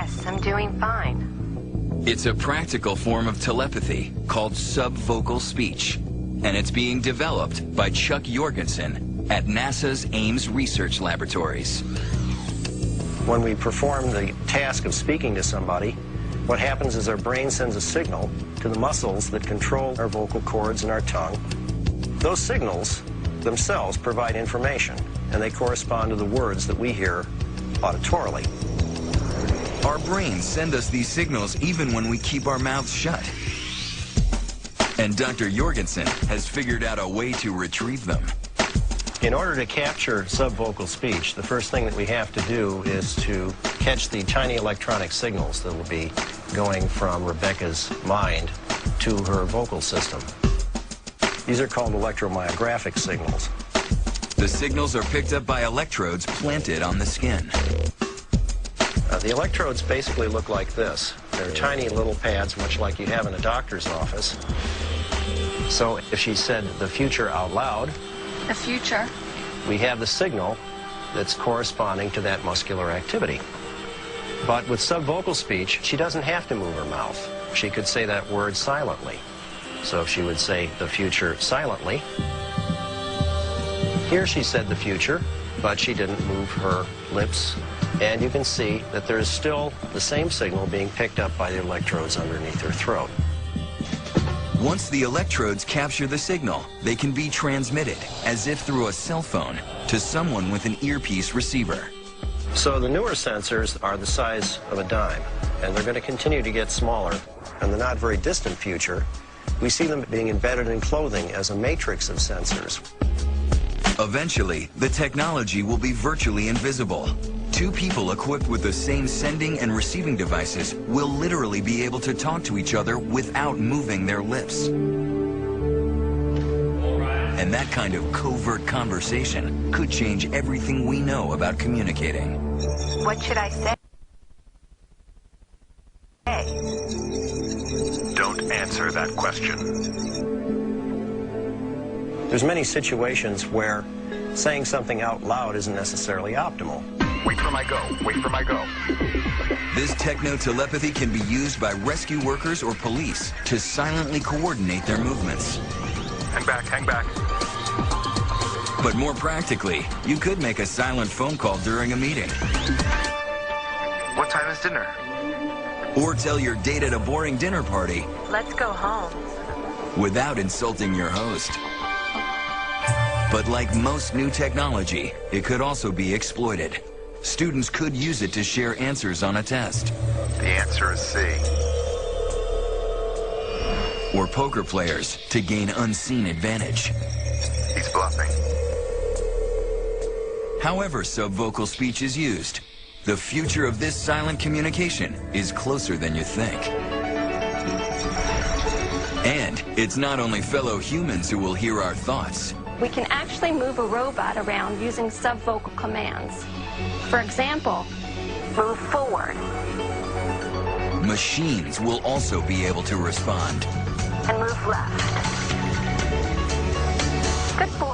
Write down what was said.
Yes, I'm doing fine. It's a practical form of telepathy called subvocal speech, and it's being developed by Chuck Jorgensen at NASA's Ames Research Laboratories. When we perform the task of speaking to somebody, what happens is our brain sends a signal to the muscles that control our vocal cords and our tongue. Those signals themselves provide information, and they correspond to the words that we hear auditorily. Our brains send us these signals even when we keep our mouths shut. And Dr. Jorgensen has figured out a way to retrieve them. In order to capture subvocal speech, the first thing that we have to do is to catch the tiny electronic signals that will be going from Rebecca's mind to her vocal system. These are called electromyographic signals. The signals are picked up by electrodes planted on the skin. The electrodes basically look like this. They're tiny little pads, much like you have in a doctor's office. So if she said the future out loud, The future. we have the signal that's corresponding to that muscular activity. But with subvocal speech, she doesn't have to move her mouth. She could say that word silently. So if she would say the future silently, here she said the future, but she didn't move her lips. And you can see that there is still the same signal being picked up by the electrodes underneath her throat. Once the electrodes capture the signal, they can be transmitted, as if through a cell phone, to someone with an earpiece receiver. So the newer sensors are the size of a dime, and they're going to continue to get smaller. In the not very distant future, we see them being embedded in clothing as a matrix of sensors. Eventually, the technology will be virtually invisible. Two people equipped with the same sending and receiving devices will literally be able to talk to each other without moving their lips. And that kind of covert conversation could change everything we know about communicating. What should I say? Don't answer that question. There's many situations where saying something out loud isn't necessarily optimal. Wait for my go. Wait for my go. This techno-telepathy can be used by rescue workers or police to silently coordinate their movements. Hang back, hang back. But more practically, you could make a silent phone call during a meeting. What time is dinner? Or tell your date at a boring dinner party Let's go home. without insulting your host. But like most new technology, it could also be exploited. Students could use it to share answers on a test. The answer is C. Or poker players to gain unseen advantage. He's bluffing. However subvocal speech is used, the future of this silent communication is closer than you think. And it's not only fellow humans who will hear our thoughts. We can actually move a robot around using subvocal commands. For example, Move forward Machines will also be able to respond. and move left. Good boy.